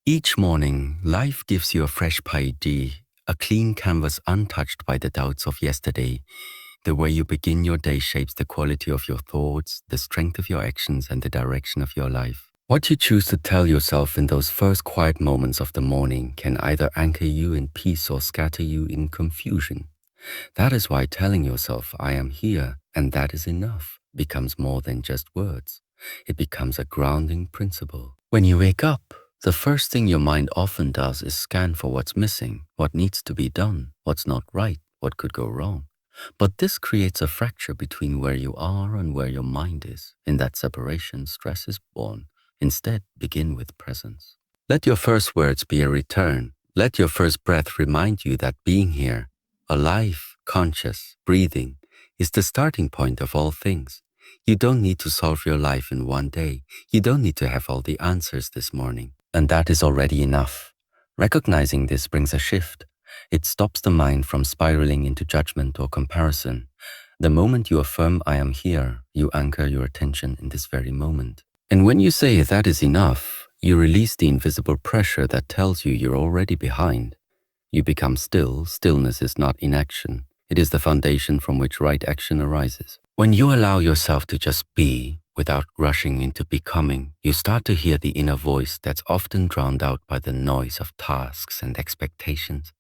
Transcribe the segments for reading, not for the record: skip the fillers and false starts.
Each morning, life gives you a fresh page, a clean canvas untouched by the doubts of yesterday. The way you begin your day shapes the quality of your thoughts, the strength of your actions, and the direction of your life. What you choose to tell yourself in those first quiet moments of the morning can either anchor you in peace or scatter you in confusion. That is why telling yourself, I am here, and that is enough, becomes more than just words. It becomes a grounding principle. When you wake up, the first thing your mind often does is scan for what's missing, what needs to be done, what's not right, what could go wrong. But this creates a fracture between where you are and where your mind is. In that separation, stress is born. Instead, begin with presence. Let your first words be a return. Let your first breath remind you that being here, alive, conscious, breathing, is the starting point of all things. You don't need to solve your life in one day. You don't need to have all the answers this morning. And that is already enough. Recognizing this brings a shift. It stops the mind from spiraling into judgment or comparison. The moment you affirm, I am here, you anchor your attention in this very moment. And when you say that is enough, you release the invisible pressure that tells you you're already behind. You become still. Stillness is not inaction. It is the foundation from which right action arises. When you allow yourself to just be, without rushing into becoming, you start to hear the inner voice that's often drowned out by the noise of tasks and expectations.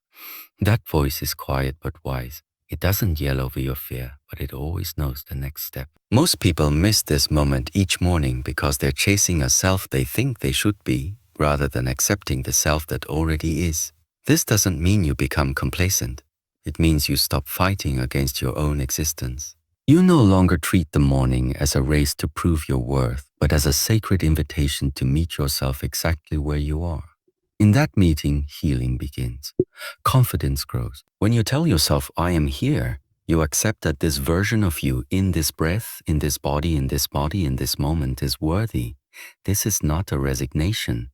That voice is quiet but wise. It doesn't yell over your fear, but it always knows the next step. Most people miss this moment each morning because they're chasing a self they think they should be, rather than accepting the self that already is. This doesn't mean you become complacent. It means you stop fighting against your own existence. You no longer treat the morning as a race to prove your worth, but as a sacred invitation to meet yourself exactly where you are. In that meeting, healing begins. Confidence grows. When you tell yourself, I am here, you accept that this version of you in this breath, in this body, in this moment is worthy. This is not a resignation.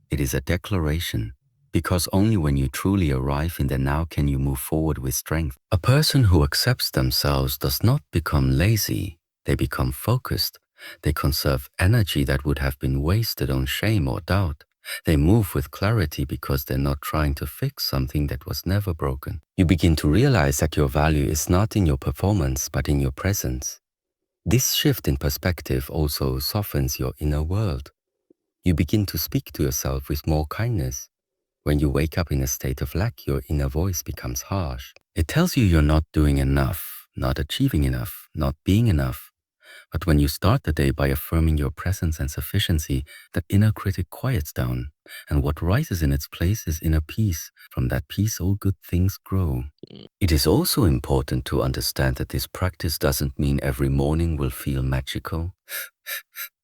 It is a declaration. Because only when you truly arrive in the now can you move forward with strength. A person who accepts themselves does not become lazy. They become focused. They conserve energy that would have been wasted on shame or doubt. They move with clarity because they're not trying to fix something that was never broken. You begin to realize that your value is not in your performance, but in your presence. This shift in perspective also softens your inner world. You begin to speak to yourself with more kindness. When you wake up in a state of lack, your inner voice becomes harsh. It tells you you're not doing enough, not achieving enough, not being enough. But when you start the day by affirming your presence and sufficiency, that inner critic quiets down, and what rises in its place is inner peace. From that peace, all good things grow. It is also important to understand that this practice doesn't mean every morning will feel magical.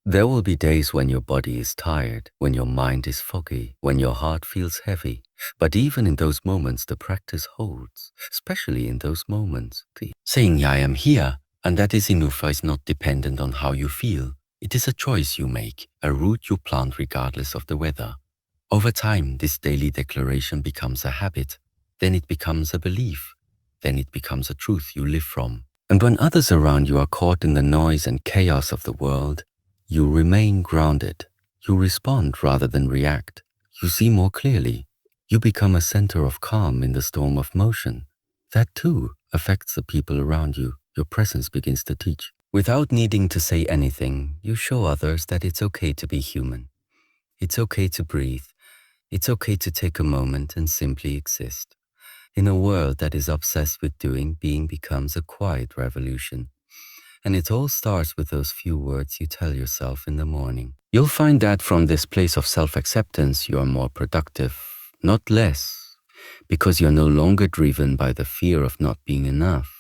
There will be days when your body is tired, when your mind is foggy, when your heart feels heavy. But even in those moments, the practice holds, especially in those moments. Saying, I am here, and that is enough is not dependent on how you feel. It is a choice you make, a root you plant regardless of the weather. Over time, this daily declaration becomes a habit. Then it becomes a belief. Then it becomes a truth you live from. And when others around you are caught in the noise and chaos of the world, you remain grounded. You respond rather than react. You see more clearly. You become a center of calm in the storm of motion. That too affects the people around you. Your presence begins to teach. Without needing to say anything, you show others that it's okay to be human. It's okay to breathe. It's okay to take a moment and simply exist. In a world that is obsessed with doing, being becomes a quiet revolution. And it all starts with those few words you tell yourself in the morning. You'll find that from this place of self-acceptance, you are more productive, not less, because you're no longer driven by the fear of not being enough.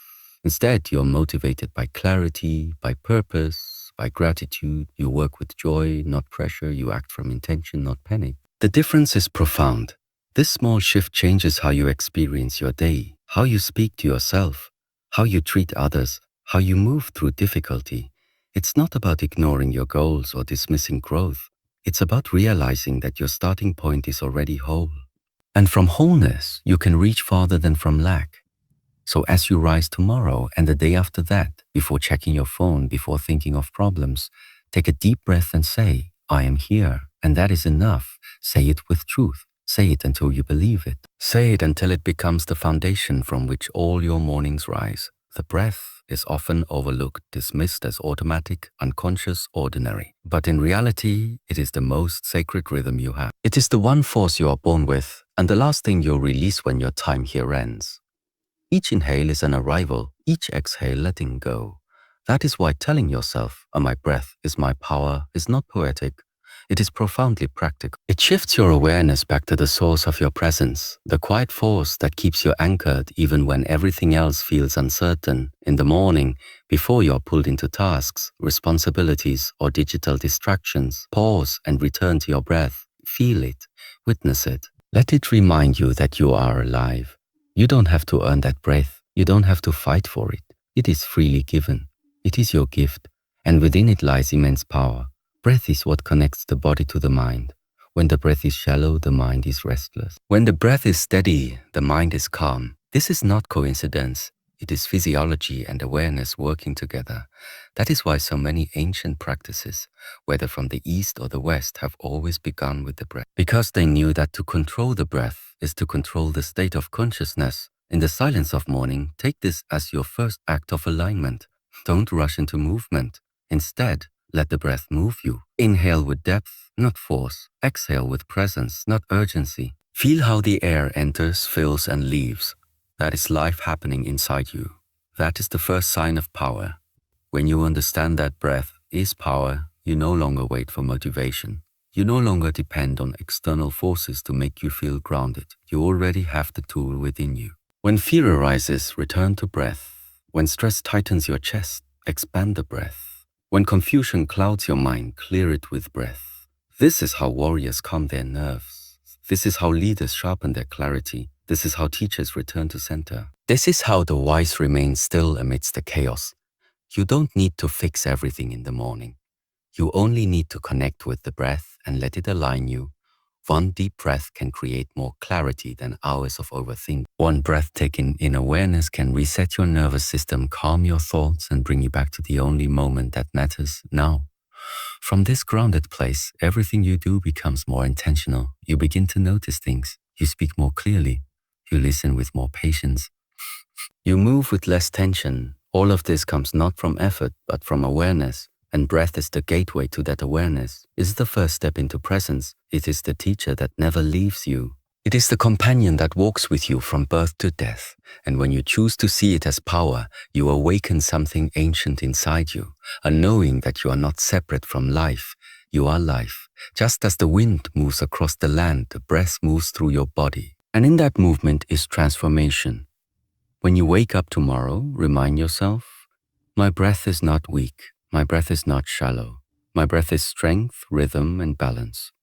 Instead, you're motivated by clarity, by purpose, by gratitude. You work with joy, not pressure. You act from intention, not panic. The difference is profound. This small shift changes how you experience your day, how you speak to yourself, how you treat others, how you move through difficulty. It's not about ignoring your goals or dismissing growth. It's about realizing that your starting point is already whole. And from wholeness, you can reach farther than from lack. So as you rise tomorrow and the day after that, before checking your phone, before thinking of problems, take a deep breath and say, I am here, And that is enough. Say it with truth. Say it until you believe it. Say it until it becomes the foundation from which all your mornings rise. The breath is often overlooked, dismissed as automatic, unconscious, ordinary. But in reality, it is the most sacred rhythm you have. It is the one force you are born with, and the last thing you'll release when your time here ends. Each inhale is an arrival, each exhale letting go. That is why telling yourself, my breath is my power, is not poetic. It is profoundly practical. It shifts your awareness back to the source of your presence, the quiet force that keeps you anchored even when everything else feels uncertain. In the morning, before you are pulled into tasks, responsibilities, or digital distractions, pause and return to your breath. Feel it, witness it. Let it remind you that you are alive. You don't have to earn that breath. You don't have to fight for it. It is freely given. It is your gift, and within it lies immense power. Breath is what connects the body to the mind. When the breath is shallow, the mind is restless. When the breath is steady, the mind is calm. This is not coincidence. It is physiology and awareness working together. That is why so many ancient practices, whether from the East or the West, have always begun with the breath. Because they knew that to control the breath is to control the state of consciousness. In the silence of morning, take this as your first act of alignment. Don't rush into movement. Instead, let the breath move you. Inhale with depth, not force. Exhale with presence, not urgency. Feel how the air enters, fills, and leaves. That is life happening inside you. That is the first sign of power. When you understand that breath is power, you no longer wait for motivation. You no longer depend on external forces to make you feel grounded. You already have the tool within you. When fear arises, return to breath. When stress tightens your chest, expand the breath. When confusion clouds your mind, clear it with breath. This is how warriors calm their nerves. This is how leaders sharpen their clarity. This is how teachers return to center. This is how the wise remain still amidst the chaos. You don't need to fix everything in the morning. You only need to connect with the breath and let it align you. One deep breath can create more clarity than hours of overthinking. One breath taken in awareness can reset your nervous system, calm your thoughts, and bring you back to the only moment that matters now. From this grounded place, everything you do becomes more intentional. You begin to notice things. You speak more clearly. You listen with more patience. You move with less tension. All of this comes not from effort, but from awareness. And breath is the gateway to that awareness. It is the first step into presence. It is the teacher that never leaves you. It is the companion that walks with you from birth to death. And when you choose to see it as power, you awaken something ancient inside you, a knowing that you are not separate from life. You are life. Just as the wind moves across the land, the breath moves through your body. And in that movement is transformation. When you wake up tomorrow, remind yourself, my breath is not weak. My breath is not shallow. My breath is strength, rhythm, and balance.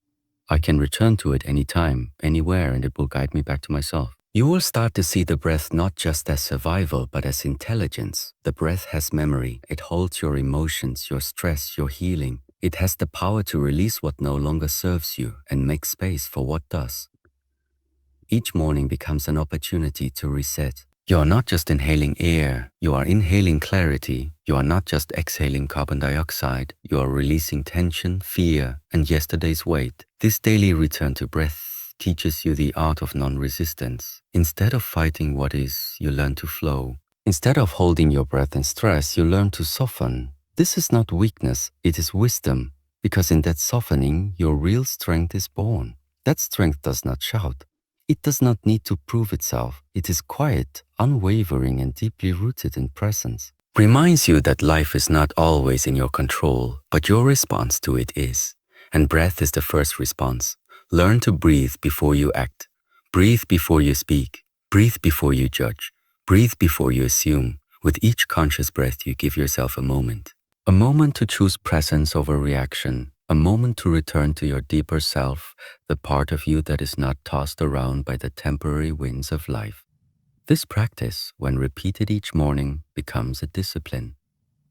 I can return to it anytime, anywhere, and it will guide me back to myself. You will start to see the breath not just as survival, but as intelligence. The breath has memory. It holds your emotions, your stress, your healing. It has the power to release what no longer serves you and make space for what does. Each morning becomes an opportunity to reset. You are not just inhaling air, you are inhaling clarity. You are not just exhaling carbon dioxide, you are releasing tension, fear, and yesterday's weight. This daily return to breath teaches you the art of non-resistance. Instead of fighting what is, you learn to flow. Instead of holding your breath in stress, you learn to soften. This is not weakness, it is wisdom, because in that softening, your real strength is born. That strength does not shout. It does not need to prove itself. It is quiet, unwavering, and deeply rooted in presence. Reminds you that life is not always in your control, but your response to it is. And breath is the first response. Learn to breathe before you act. Breathe before you speak. Breathe before you judge. Breathe before you assume. With each conscious breath, you give yourself a moment. A moment to choose presence over reaction. A moment to return to your deeper self, the part of you that is not tossed around by the temporary winds of life. This practice, when repeated each morning, becomes a discipline.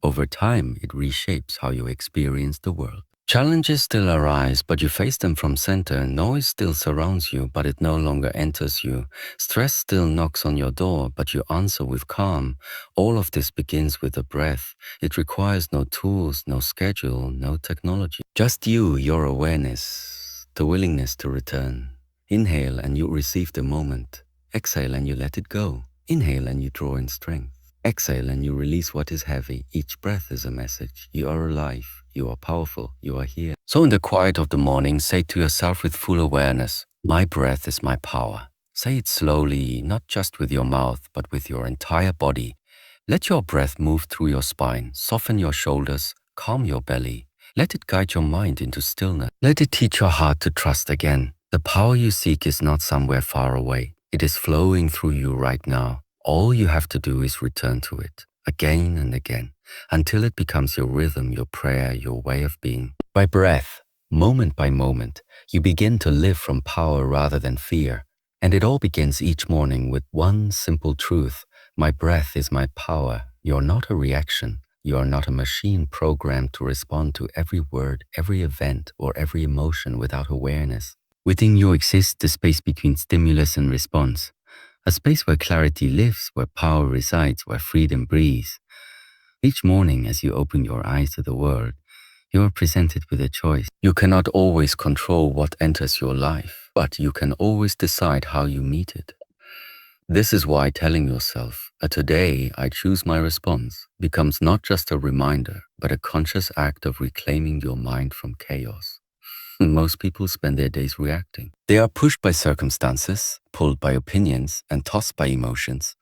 Over time, it reshapes how you experience the world. Challenges still arise, but you face them from center. Noise still surrounds you, but it no longer enters you. Stress still knocks on your door, but you answer with calm. All of this begins with a breath. It requires no tools, no schedule, no technology. Just you, your awareness. the willingness to return. Inhale and you receive the moment. Exhale and you let it go. Inhale and you draw in strength. Exhale and you release what is heavy. Each breath is a message. You are alive. You are powerful. You are here. So in the quiet of the morning, say to yourself with full awareness, my breath is my power. Say it slowly, not just with your mouth, but with your entire body. Let your breath move through your spine, soften your shoulders, calm your belly. Let it guide your mind into stillness. Let it teach your heart to trust again. The power you seek is not somewhere far away. It is flowing through you right now. All you have to do is return to it, again and again, until it becomes your rhythm, your prayer, your way of being. By breath, moment by moment, you begin to live from power rather than fear. And it all begins each morning with one simple truth. My breath is my power. You're not a reaction. You are not a machine programmed to respond to every word, every event, or every emotion without awareness. Within you exists the space between stimulus and response. A space where clarity lives, where power resides, where freedom breathes. Each morning as you open your eyes to the world, you are presented with a choice. You cannot always control what enters your life, but you can always decide how you meet it. This is why telling yourself, today I choose my response, becomes not just a reminder, but a conscious act of reclaiming your mind from chaos. Most people spend their days reacting. They are pushed by circumstances, pulled by opinions, and tossed by emotions.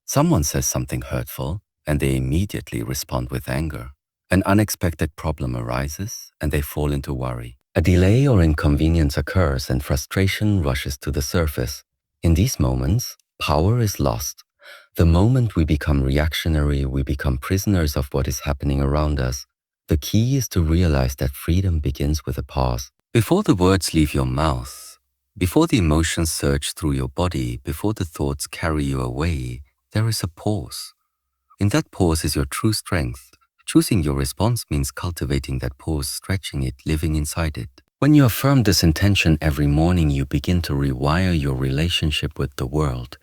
Someone says something hurtful, and they immediately respond with anger. An unexpected problem arises, and they fall into worry. A delay or inconvenience occurs, and frustration rushes to the surface. In these moments, power is lost. The moment we become reactionary, we become prisoners of what is happening around us. The key is to realize that freedom begins with a pause. Before the words leave your mouth, before the emotions surge through your body, before the thoughts carry you away, there is a pause. In that pause is your true strength. Choosing your response means cultivating that pause, stretching it, living inside it. When you affirm this intention every morning, you begin to rewire your relationship with the world.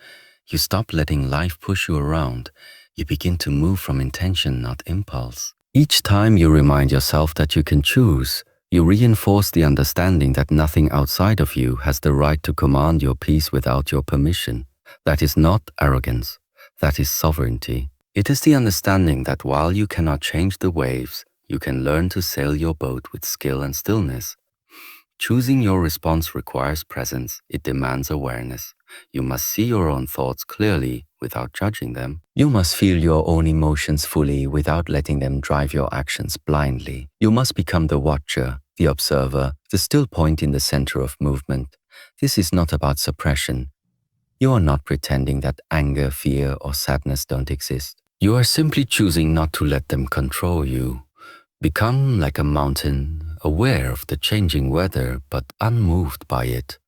You stop letting life push you around. You begin to move from intention, not impulse. Each time you remind yourself that you can choose, you reinforce the understanding that nothing outside of you has the right to command your peace without your permission. That is not arrogance. That is sovereignty. It is the understanding that while you cannot change the waves, you can learn to sail your boat with skill and stillness. Choosing your response requires presence. It demands awareness. You must see your own thoughts clearly without judging them. You must feel your own emotions fully without letting them drive your actions blindly. You must become the watcher, the observer, the still point in the center of movement. This is not about suppression. You are not pretending that anger, fear, or sadness don't exist. You are simply choosing not to let them control you. Become like a mountain, aware of the changing weather, but unmoved by it.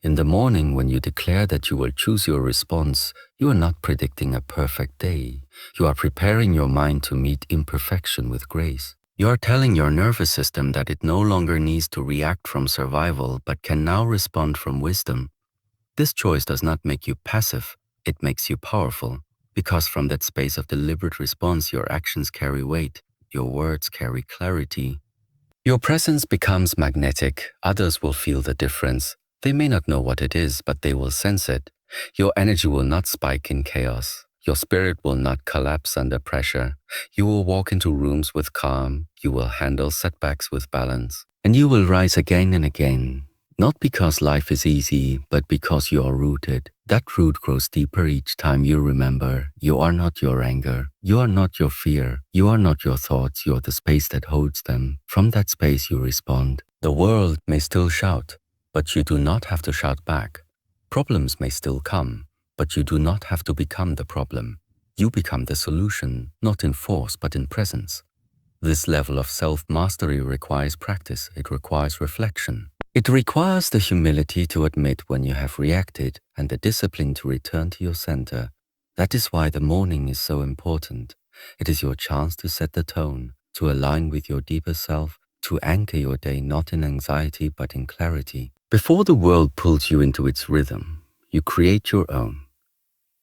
In the morning, when you declare that you will choose your response, you are not predicting a perfect day. You are preparing your mind to meet imperfection with grace. You are telling your nervous system that it no longer needs to react from survival, but can now respond from wisdom. This choice does not make you passive, it makes you powerful. Because from that space of deliberate response, your actions carry weight, your words carry clarity. Your presence becomes magnetic. Others will feel the difference. They may not know what it is, but they will sense it. Your energy will not spike in chaos. Your spirit will not collapse under pressure. You will walk into rooms with calm. You will handle setbacks with balance. And you will rise again and again. Not because life is easy, but because you are rooted. That root grows deeper each time you remember. You are not your anger. You are not your fear. You are not your thoughts. You are the space that holds them. From that space you respond. The world may still shout, but you do not have to shout back. Problems may still come, but you do not have to become the problem. You become the solution, not in force, but in presence. This level of self-mastery requires practice. It requires reflection. It requires the humility to admit when you have reacted and the discipline to return to your center. That is why the morning is so important. It is your chance to set the tone, to align with your deeper self, to anchor your day not in anxiety but in clarity. Before the world pulls you into its rhythm, you create your own.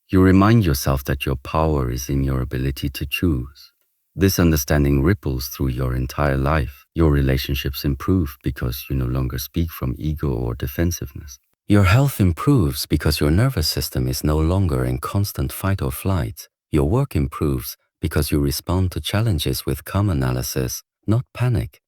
You remind yourself that your power is in your ability to choose. This understanding ripples through your entire life. Your relationships improve because you no longer speak from ego or defensiveness. Your health improves because your nervous system is no longer in constant fight or flight. Your work improves because you respond to challenges with calm analysis, not panic.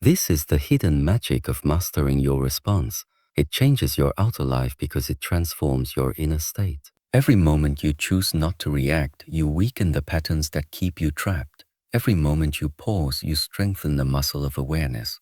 This is the hidden magic of mastering your response. It changes your outer life because it transforms your inner state. Every moment you choose not to react, you weaken the patterns that keep you trapped. Every moment you pause, you strengthen the muscle of awareness.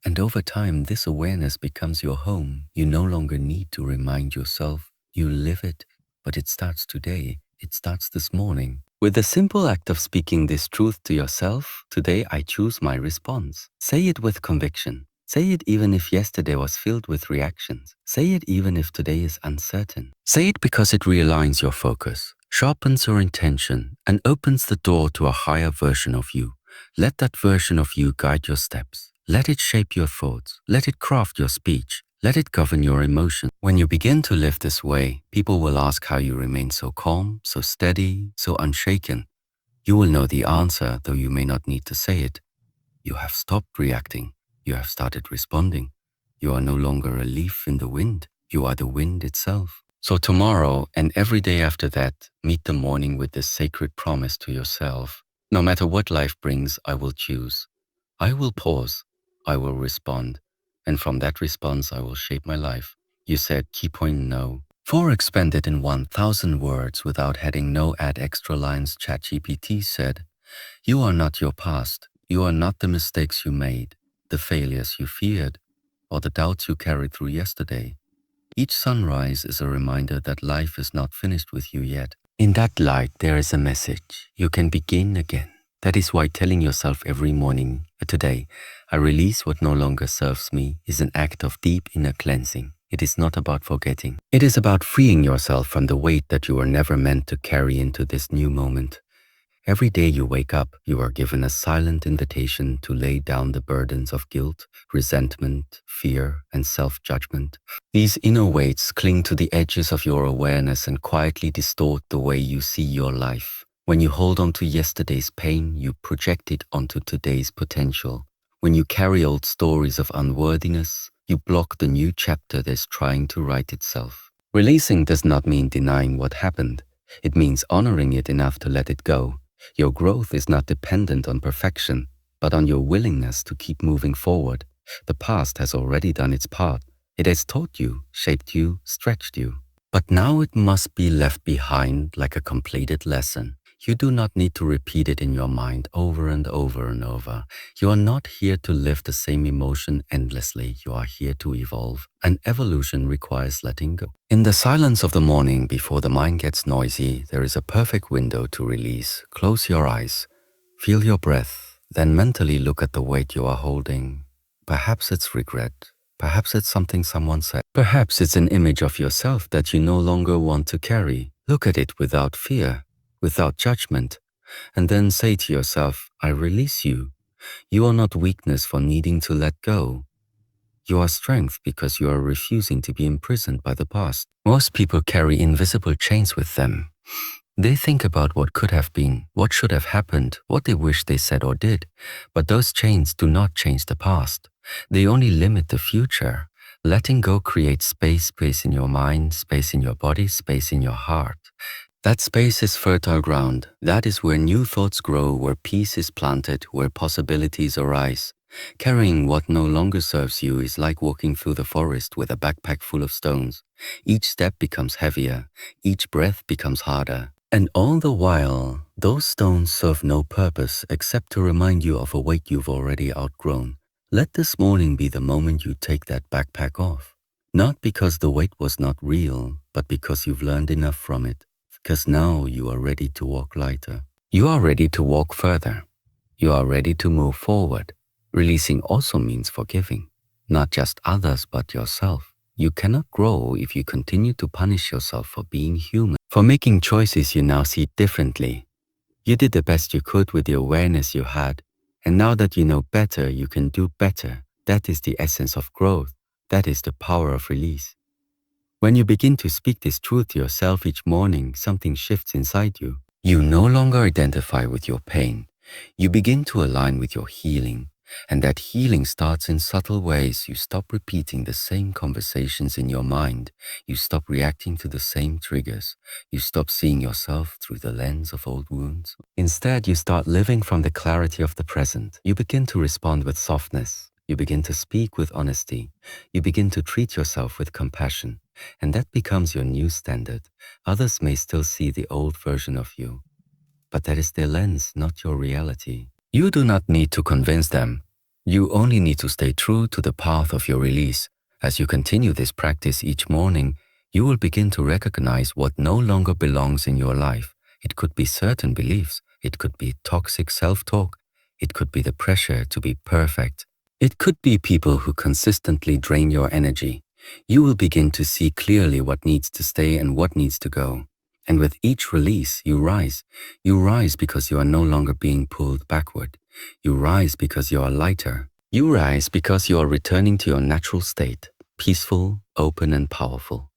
And over time, this awareness becomes your home. You no longer need to remind yourself. You live it. But it starts today. It starts this morning. With the simple act of speaking this truth to yourself, today I choose my response. Say it with conviction. Say it even if yesterday was filled with reactions. Say it even if today is uncertain. Say it because it realigns your focus, sharpens your intention, and opens the door to a higher version of you. Let that version of you guide your steps. Let it shape your thoughts. Let it craft your speech. Let it govern your emotions. When you begin to live this way, people will ask how you remain so calm, so steady, so unshaken. You will know the answer, though you may not need to say it. You have stopped reacting. You have started responding. You are no longer a leaf in the wind. You are the wind itself. So tomorrow and every day after that, meet the morning with this sacred promise to yourself. No matter what life brings, I will choose. I will pause. I will respond. And from that response, I will shape my life. You said key point no. For expanded in 1,000 words without heading no add extra lines, ChatGPT said, you are not your past. You are not the mistakes you made, the failures you feared, or the doubts you carried through yesterday. Each sunrise is a reminder that life is not finished with you yet. In that light, there is a message. You can begin again. That is why telling yourself every morning, today, I release what no longer serves me, is an act of deep inner cleansing. It is not about forgetting. It is about freeing yourself from the weight that you were never meant to carry into this new moment. Every day you wake up, you are given a silent invitation to lay down the burdens of guilt, resentment, fear, and self-judgment. These inner weights cling to the edges of your awareness and quietly distort the way you see your life. When you hold on to yesterday's pain, you project it onto today's potential. When you carry old stories of unworthiness, you block the new chapter that's trying to write itself. Releasing does not mean denying what happened. It means honoring it enough to let it go. Your growth is not dependent on perfection, but on your willingness to keep moving forward. The past has already done its part. It has taught you, shaped you, stretched you. But now it must be left behind like a completed lesson. You do not need to repeat it in your mind over and over and over. You are not here to live the same emotion endlessly. You are here to evolve. And evolution requires letting go. In the silence of the morning, before the mind gets noisy, there is a perfect window to release. Close your eyes. Feel your breath. Then mentally look at the weight you are holding. Perhaps it's regret. Perhaps it's something someone said. Perhaps it's an image of yourself that you no longer want to carry. Look at it without fear, without judgment, and then say to yourself, I release you. You are not weakness for needing to let go. You are strength because you are refusing to be imprisoned by the past. Most people carry invisible chains with them. They think about what could have been, what should have happened, what they wish they said or did. But those chains do not change the past. They only limit the future. Letting go creates space in your mind, space in your body, space in your heart. That space is fertile ground. That is where new thoughts grow, where peace is planted, where possibilities arise. Carrying what no longer serves you is like walking through the forest with a backpack full of stones. Each step becomes heavier, each breath becomes harder. And all the while, those stones serve no purpose except to remind you of a weight you've already outgrown. Let this morning be the moment you take that backpack off. Not because the weight was not real, but because you've learned enough from it. Because now you are ready to walk lighter. You are ready to walk further. You are ready to move forward. Releasing also means forgiving, not just others but yourself. You cannot grow if you continue to punish yourself for being human, for making choices you now see differently. You did the best you could with the awareness you had, and now that you know better, you can do better. That is the essence of growth. That is the power of release. When you begin to speak this truth to yourself each morning, something shifts inside you. You no longer identify with your pain. You begin to align with your healing. And that healing starts in subtle ways. You stop repeating the same conversations in your mind. You stop reacting to the same triggers. You stop seeing yourself through the lens of old wounds. Instead, you start living from the clarity of the present. You begin to respond with softness. You begin to speak with honesty. You begin to treat yourself with compassion. And that becomes your new standard. Others may still see the old version of you, but that is their lens, not your reality. You do not need to convince them. You only need to stay true to the path of your release. As you continue this practice each morning, you will begin to recognize what no longer belongs in your life. It could be certain beliefs. It could be toxic self-talk. It could be the pressure to be perfect. It could be people who consistently drain your energy. You will begin to see clearly what needs to stay and what needs to go. And with each release, you rise. You rise because you are no longer being pulled backward. You rise because you are lighter. You rise because you are returning to your natural state, peaceful, open, and powerful.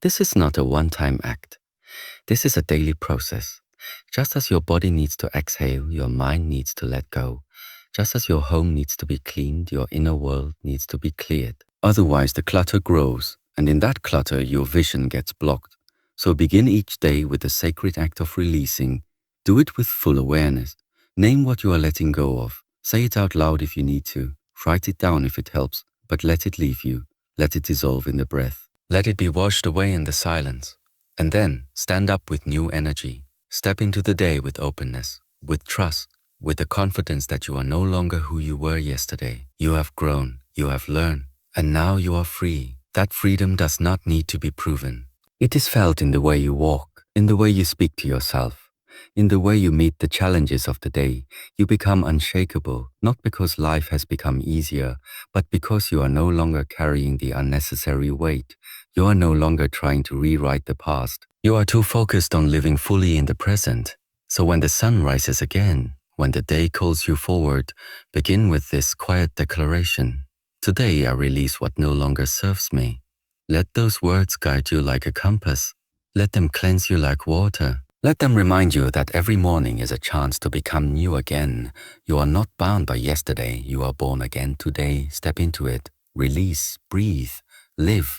This is not a one-time act. This is a daily process. Just as your body needs to exhale, your mind needs to let go. Just as your home needs to be cleaned, your inner world needs to be cleared. Otherwise, the clutter grows, and in that clutter, your vision gets blocked. So begin each day with the sacred act of releasing. Do it with full awareness. Name what you are letting go of. Say it out loud if you need to. Write it down if it helps, but let it leave you. Let it dissolve in the breath. Let it be washed away in the silence. And then stand up with new energy. Step into the day with openness, with trust, with the confidence that you are no longer who you were yesterday. You have grown, you have learned, and now you are free. That freedom does not need to be proven. It is felt in the way you walk, in the way you speak to yourself, in the way you meet the challenges of the day. You become unshakable, not because life has become easier, but because you are no longer carrying the unnecessary weight. You are no longer trying to rewrite the past. You are too focused on living fully in the present. So when the sun rises again, when the day calls you forward, begin with this quiet declaration. Today I release what no longer serves me. Let those words guide you like a compass. Let them cleanse you like water. Let them remind you that every morning is a chance to become new again. You are not bound by yesterday. You are born again today. Step into it. Release, breathe, live.